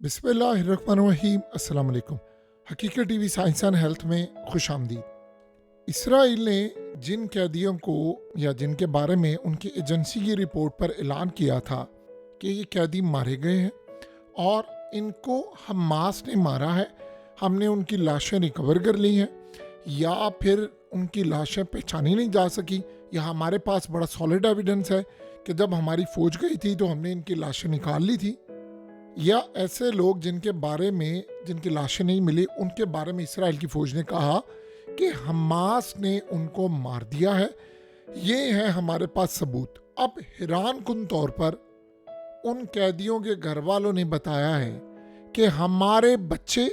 बिस्मिल्लाहिर्रहमानिर्रहीम। अस्सलाम वालेकुम। हकीकत टीवी साइंस एंड हेल्थ में खुश आमदीद। इसराइल ने जिन कैदियों को या जिनके बारे में उनकी एजेंसी की रिपोर्ट पर ऐलान किया था कि ये कैदी मारे गए हैं और इनको हमास ने मारा है, हमने उनकी लाशें रिकवर कर ली हैं या फिर उनकी लाशें पहचानी नहीं जा सकी, या हमारे पास बड़ा सॉलिड एविडेंस है कि जब हमारी फौज गई थी तो हमने इनकी लाशें निकाल ली थी, या ऐसे लोग जिनके बारे में जिनकी लाशें नहीं मिली उनके बारे में इसराइल की फौज ने कहा कि हमास ने उनको मार दिया है। ये है हमारे पास सबूत। अब हैरान कुन तौर पर उन कैदियों के घर वालों ने बताया है कि हमारे बच्चे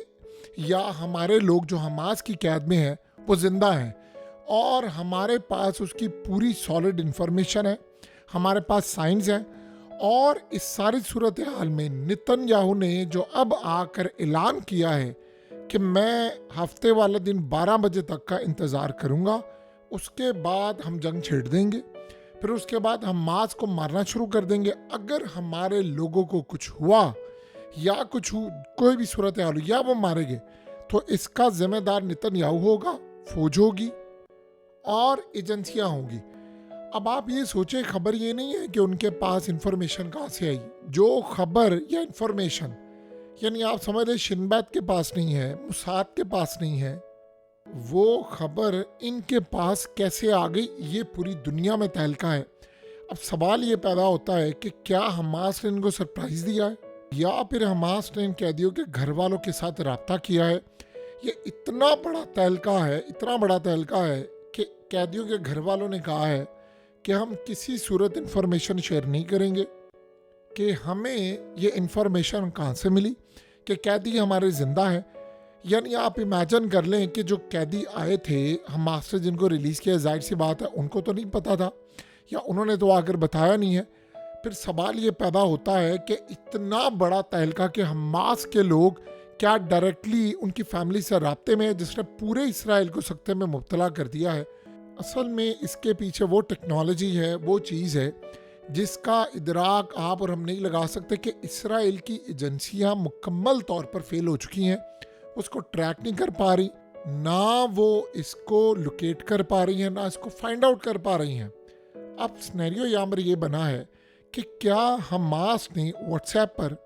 या हमारे लोग जो हमास की कैद में हैं वो जिंदा हैं और हमारे पास उसकी पूरी सॉलिड इंफॉर्मेशन है, हमारे पास साइंस है। और इस सारी सूरत हाल में नेतन्याहू ने जो अब आकर ऐलान किया है कि मैं हफ्ते वाला दिन 12 बजे तक का इंतज़ार करूंगा, उसके बाद हम जंग छेड़ देंगे, फिर उसके बाद हम हमास को मारना शुरू कर देंगे। अगर हमारे लोगों को कुछ हुआ या कोई भी सूरत हाल या वो मारेंगे तो इसका जिम्मेदार नेतन्याहू होगा, फौज होगी और एजेंसियां होंगी। अब आप ये सोचें, खबर ये नहीं है कि उनके पास इंफॉर्मेशन कहाँ से आई। जो खबर या इंफॉर्मेशन, यानी आप समझ रहे शिनबैत के पास नहीं है, मुसाद के पास नहीं है, वो खबर इनके पास कैसे आ गई, ये पूरी दुनिया में तहलका है। अब सवाल ये पैदा होता है कि क्या हमास ने इनको सरप्राइज दिया है या फिर हमास ने इन कैदियों के घर वालों के साथ रब्ता किया है। ये इतना बड़ा तहलका है, इतना बड़ा तहलका है कि कैदियों के घर वालों ने कहा है कि हम किसी सूरत इंफॉर्मेशन शेयर नहीं करेंगे, कि हमें ये इंफॉर्मेशन कहाँ से मिली कि कैदी हमारे ज़िंदा है। यानी आप इमेजिन कर लें कि जो कैदी आए थे हमास से जिनको रिलीज़ किया, जाहिर सी बात है उनको तो नहीं पता था या उन्होंने तो आकर बताया नहीं है। फिर सवाल ये पैदा होता है कि इतना बड़ा तहलका कि हमास के लोग क्या डायरेक्टली उनकी फैमिली से राब्ते में है जिसने पूरे इसराइल को सख्ते में मुब्तला कर दिया है। असल में इसके पीछे वो टेक्नोलॉजी है, वो चीज़ है जिसका इदराक आप और हम नहीं लगा सकते कि इसराइल की एजेंसियां मुकम्मल तौर पर फेल हो चुकी हैं, उसको ट्रैक नहीं कर पा रही, ना वो इसको लोकेट कर पा रही हैं, ना इसको फाइंड आउट कर पा रही हैं। अब सिनेरियो यहाँ पर ये बना है कि क्या हमास ने व्हाट्सएप पर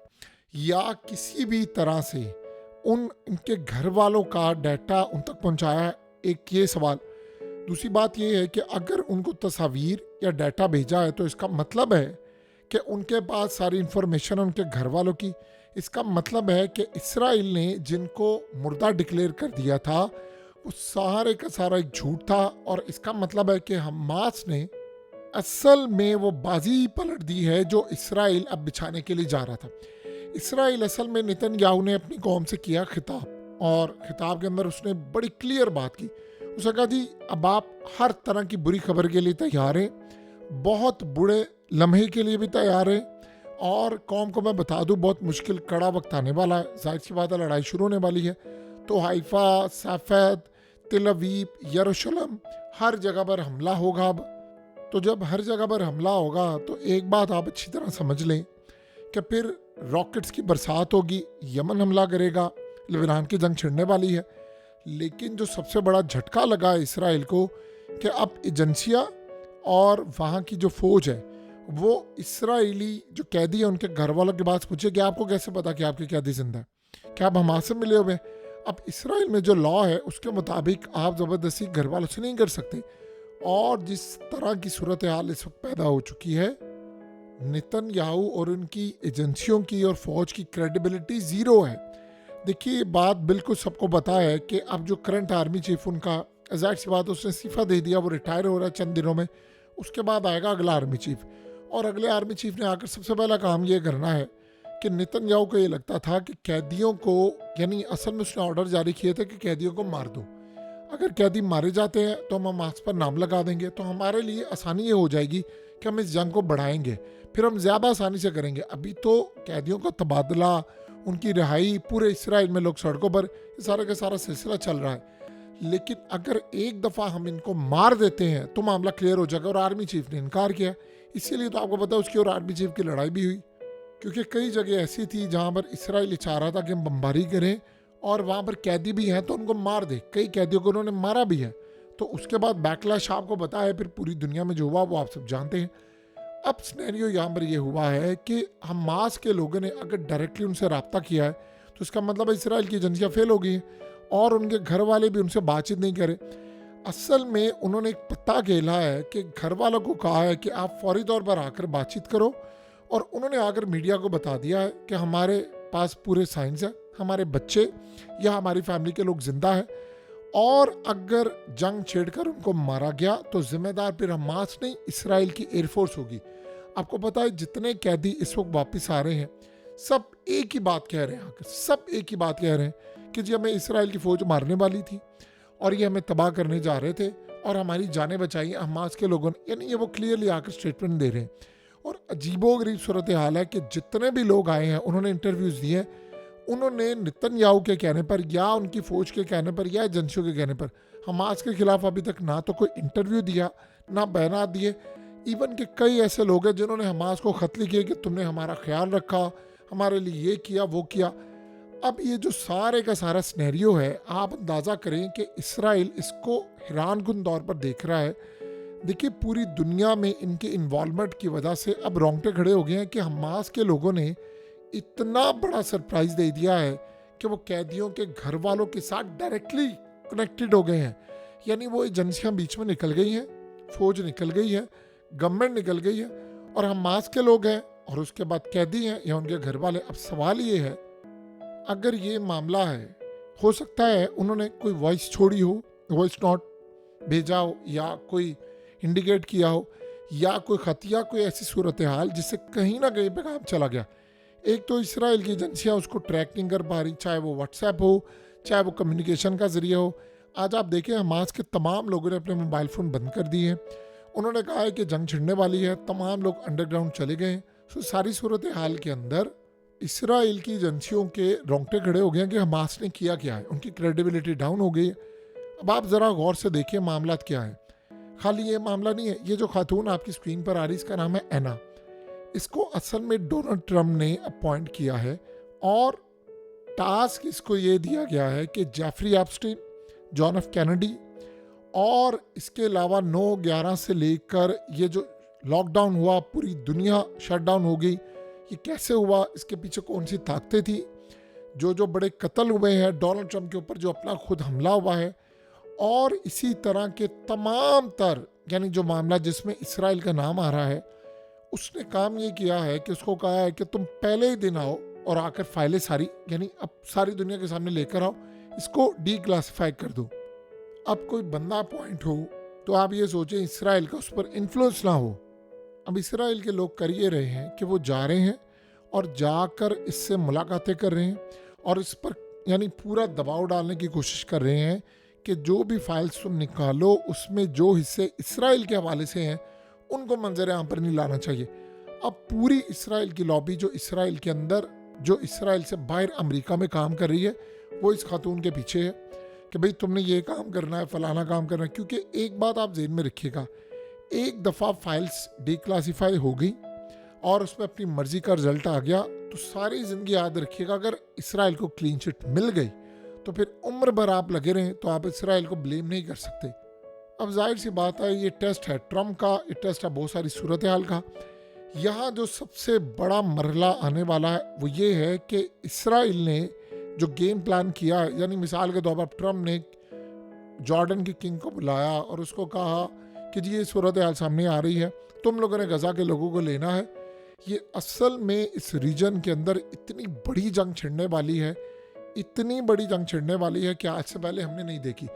या किसी भी तरह से इनके घर वालों का डाटा उन तक पहुँचाया है, एक ये सवाल। दूसरी बात यह है कि अगर उनको तस्वीर या डाटा भेजा है तो इसका मतलब है कि उनके पास सारी इंफॉर्मेशन है उनके घर वालों की। इसका मतलब है कि इसराइल ने जिनको मुर्दा डिक्लेयर कर दिया था वो सारे का सारा एक झूठ था, और इसका मतलब है कि हमास ने असल में वो बाजी पलट दी है जो इसराइल अब बिछाने के लिए जा रहा था। इसराइल असल में नेतन्याहू ने अपनी कौम से किया खिताब, और खिताब के अंदर उसने बड़ी क्लियर बात की। उसने कहा जी अब आप हर तरह की बुरी खबर के लिए तैयार हैं, बहुत बुरे लम्हे के लिए भी तैयार हैं, और कौम को मैं बता दूं बहुत मुश्किल कड़ा वक्त आने वाला है। जाहिर सी बात है लड़ाई शुरू होने वाली है, तो हाइफा, सफ़ेद, तेल अवीव, यरूशलेम, हर जगह पर हमला होगा। अब तो जब हर जगह पर हमला होगा तो एक बात आप अच्छी तरह समझ लें कि फिर रॉकेट्स की बरसात होगी, यमन हमला करेगा, लेबनान की जंग छिड़ने वाली है। लेकिन जो सबसे बड़ा झटका लगा है इसराइल को कि अब एजेंसियां और वहाँ की जो फौज है वो इसराइली जो कैदी है उनके घर वालों के पास पूछे कि आपको कैसे पता कि आपके कैदी जिंदा है, क्या आप हमास से मिले हुए। अब इसराइल में जो लॉ है उसके मुताबिक आप ज़बरदस्ती घर वालों से नहीं कर सकते, और जिस तरह की सूरत हाल इस वक्त पैदा हो चुकी है, नेतन्याहू और उनकी एजेंसियों की और फौज की क्रेडिबिलिटी ज़ीरो है। देखिए ये बात बिल्कुल सबको पता है कि अब जो करंट आर्मी चीफ उनका, जाहिर सी बात उसने इस्तीफ़ा दे दिया, वो रिटायर हो रहा है चंद दिनों में, उसके बाद आएगा अगला आर्मी चीफ, और अगले आर्मी चीफ ने आकर सबसे पहला काम ये करना है कि नेतन्याहू को ये लगता था कि कैदियों को, यानी असल में उसने ऑर्डर जारी किए थे कि कैदियों को मार दो, अगर कैदी मारे जाते हैं तो हम हमास पर नाम लगा देंगे, तो हमारे लिए आसानी ये हो जाएगी कि हम इस जंग को बढ़ाएंगे, फिर हम ज़्यादा आसानी से करेंगे। अभी तो कैदियों का तबादला, उनकी रिहाई, पूरे इसराइल में लोग सड़कों पर, ये सारा का सारा सिलसिला चल रहा है। लेकिन अगर एक दफ़ा हम इनको मार देते हैं तो मामला क्लियर हो जाएगा, और आर्मी चीफ ने इनकार किया। इसीलिए तो आपको पता है उसकी और आर्मी चीफ की लड़ाई भी हुई। क्योंकि कई जगह ऐसी थी जहाँ पर इसराइल चाह रहा था कि हम बमबारी करें और वहाँ पर कैदी भी हैं तो उनको मार दे। कई कैदियों को उन्होंने मारा भी है। तो उसके बाद बैकलैश आपको पता है फिर पूरी दुनिया में जो हुआ वो आप सब जानते हैं। अब सिनेरियो यहाँ पर ये हुआ है कि हमास के लोगों ने अगर डायरेक्टली उनसे रब्ता किया है तो इसका मतलब है इसराइल की एजेंसियाँ फेल हो गई हैं और उनके घर वाले भी उनसे बातचीत नहीं करे। असल में उन्होंने एक पत्ता खेला है कि घर वालों को कहा है कि आप फौरी तौर पर आकर बातचीत करो, और उन्होंने आकर मीडिया को बता दिया है कि हमारे पास पूरे साइंस है, हमारे बच्चे या हमारी फैमिली के लोग जिंदा हैं, और अगर जंग छेड़कर उनको मारा गया तो जिम्मेदार फिर हमास नहीं इसराइल की एयरफोर्स होगी। आपको पता है जितने कैदी इस वक्त वापस आ रहे हैं सब एक ही बात कह रहे हैं, आकर सब एक ही बात कह रहे हैं कि जी हमें इसराइल की फौज मारने वाली थी और ये हमें तबाह करने जा रहे थे और हमारी जानें बचाई हमास के लोगों ने। यानी ये वो क्लियरली आकर स्टेटमेंट दे रहे हैं। और अजीबोगरीब सूरत हाल है कि जितने भी लोग आए हैं उन्होंने इंटरव्यूज़ दिए, उन्होंने नेतन्याहू के कहने पर या उनकी फ़ौज के कहने पर या एजेंसियों के कहने पर हमास के खिलाफ अभी तक ना तो कोई इंटरव्यू दिया ना बयान दिए। इवन के कई ऐसे लोग हैं जिन्होंने हमास को खत लिखे कि तुमने हमारा ख्याल रखा, हमारे लिए ये किया वो किया। अब ये जो सारे का सारा सिनेरियो है आप अंदाज़ा करें कि इसराइल इसको हैरानकुन तौर पर देख रहा है। देखिए पूरी दुनिया में इनके इन्वॉल्वमेंट की वजह से अब रोंगटे खड़े हो गए हैं कि हमास के लोगों ने इतना बड़ा सरप्राइज दे दिया है कि वो कैदियों के घर वालों के साथ डायरेक्टली कनेक्टेड हो गए हैं। यानी वो एजेंसियां बीच में निकल गई हैं, फौज निकल गई है, गवर्नमेंट निकल गई है और हमास के लोग हैं और उसके बाद कैदी हैं या उनके घर वाले। अब सवाल ये है अगर ये मामला है, हो सकता है उन्होंने कोई वॉइस छोड़ी हो, वॉइस नोट भेजा हो या कोई इंडिकेट किया हो या कोई खत या कोई ऐसी सूरत हाल जिससे कहीं ना कहीं पे काम चला गया। एक तो इसराइल की एजेंसियां उसको ट्रैक नहीं कर पा रही, चाहे वो व्हाट्सएप हो चाहे वो कम्युनिकेशन का जरिया हो। आज आप देखें हमास के तमाम लोगों ने अपने मोबाइल फ़ोन बंद कर दिए हैं। उन्होंने कहा है कि जंग छिड़ने वाली है, तमाम लोग अंडरग्राउंड चले गए हैं। सो सारी सूरत हाल के अंदर इसराइल की एजेंसियों के रोंगटे खड़े हो गए हैं कि हमास ने किया क्या है, उनकी क्रेडिबिलिटी डाउन हो गई है। अब आप ज़रा गौर से देखिए मामला क्या है। खाली ये मामला नहीं है, ये जो खातून आपकी स्क्रीन पर आ रही इसका नाम है एना। इसको असल में डोनाल्ड ट्रम्प ने अपॉइंट किया है और टास्क इसको ये दिया गया है कि Jeffrey Epstein, John F Kennedy और इसके अलावा 9/11 से लेकर ये जो लॉकडाउन हुआ, पूरी दुनिया शटडाउन हो गई, ये कैसे हुआ, इसके पीछे कौन सी ताकतें थी, जो बड़े कत्ल हुए हैं डोनाल्ड ट्रम्प के ऊपर, जो अपना खुद हमला हुआ है, और इसी तरह के तमाम तर यानी जो मामला जिसमें इसराइल का नाम आ रहा है, उसने काम ये किया है कि उसको कहा है कि तुम पहले ही दिन आओ और आकर फाइलें सारी यानी अब सारी दुनिया के सामने लेकर आओ, इसको डी क्लासीफाई कर दो। अब कोई बंदा पॉइंट हो तो आप ये सोचें इसराइल का उस पर इन्फ्लुएंस ना हो। अब इसराइल के लोग कर ये रहे हैं कि वो जा रहे हैं और जाकर इससे मुलाकातें कर रहे हैं और इस पर यानी पूरा दबाव डालने की कोशिश कर रहे हैं कि जो भी फाइल्स तुम निकालो उसमें जो हिस्से इसराइल के हवाले से हैं उनको मंजर आम पर नहीं लाना चाहिए। अब पूरी इसराइल की लॉबी जो इसराइल के अंदर, जो इसराइल से बाहर अमेरिका में काम कर रही है, वो इस खातून के पीछे है कि भाई तुमने ये काम करना है, फलाना काम करना है। क्योंकि एक बात आप जेहन में रखिएगा, एक दफ़ा फाइल्स डिक्लासीफाई हो गई और उसमें अपनी मर्जी का रिजल्ट आ गया तो सारी ज़िंदगी याद रखिएगा अगर इसराइल को क्लीन चिट मिल गई तो फिर उम्र भर आप लगे रहें तो आप इसराइल को ब्लेम नहीं कर सकते। अब जाहिर सी बात है ये टेस्ट है ट्रम्प का, ये टेस्ट है बहुत सारी सूरत हाल का। यहाँ जो सबसे बड़ा मरहला आने वाला है वो ये है कि इसराइल ने जो गेम प्लान किया है, यानी मिसाल के तौर पर ट्रम्प ने जॉर्डन की किंग को बुलाया और उसको कहा कि जी ये सूरत हाल सामने आ रही है, तुम लोगों ने गजा के लोगों को लेना है। ये असल में इस रीजन के अंदर इतनी बड़ी जंग छिड़ने वाली है, इतनी बड़ी जंग छिड़ने वाली है कि आज से पहले हमने नहीं देखी।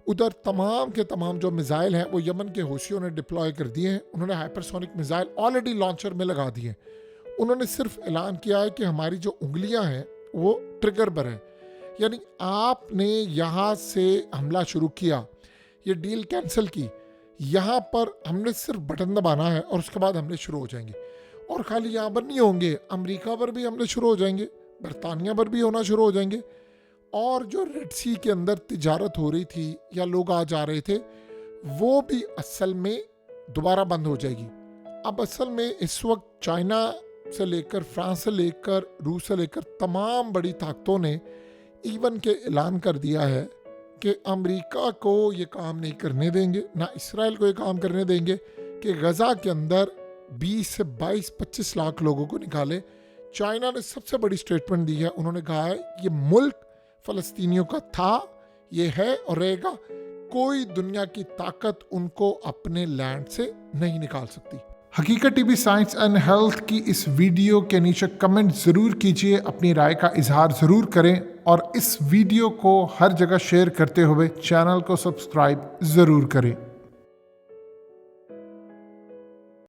उधर तमाम के तमाम जो मिसाइल हैं वो यमन के हौसियों ने डिप्लॉय कर दिए हैं। उन्होंने हाइपरसोनिक मिसाइल ऑलरेडी लॉन्चर में लगा दिए। उन्होंने सिर्फ ऐलान किया है कि हमारी जो उंगलियां हैं वो ट्रिगर पर है, यानी आपने यहाँ से हमला शुरू किया, ये डील कैंसिल की, यहाँ पर हमने सिर्फ बटन दबाना है और उसके बाद हमले शुरू हो जाएंगे। और खाली यहाँ पर नहीं होंगे, अमेरिका पर भी हमले शुरू हो जाएंगे, बरतानिया पर भी होना शुरू हो जाएंगे। और जो रेड सी के अंदर तिजारत हो रही थी या लोग आ जा रहे थे वो भी असल में दोबारा बंद हो जाएगी। अब असल में इस वक्त चाइना से लेकर, फ्रांस से लेकर, रूस से लेकर तमाम बड़ी ताकतों ने इवन के ऐलान कर दिया है कि अमेरिका को ये काम नहीं करने देंगे, ना इसराइल को ये काम करने देंगे कि गज़ा के अंदर 20 से 22-25 लाख लोगों को निकाले। चाइना ने सबसे बड़ी स्टेटमेंट दी है, उन्होंने कहा है ये मुल्क फ़लस्तीनियों का था, ये है और रहेगा, कोई दुनिया की ताकत उनको अपने लैंड से नहीं निकाल सकती। हकीकत टीवी साइंस एंड हेल्थ की इस वीडियो के नीचे कमेंट ज़रूर कीजिए, अपनी राय का इजहार ज़रूर करें और इस वीडियो को हर जगह शेयर करते हुए चैनल को सब्सक्राइब ज़रूर करें।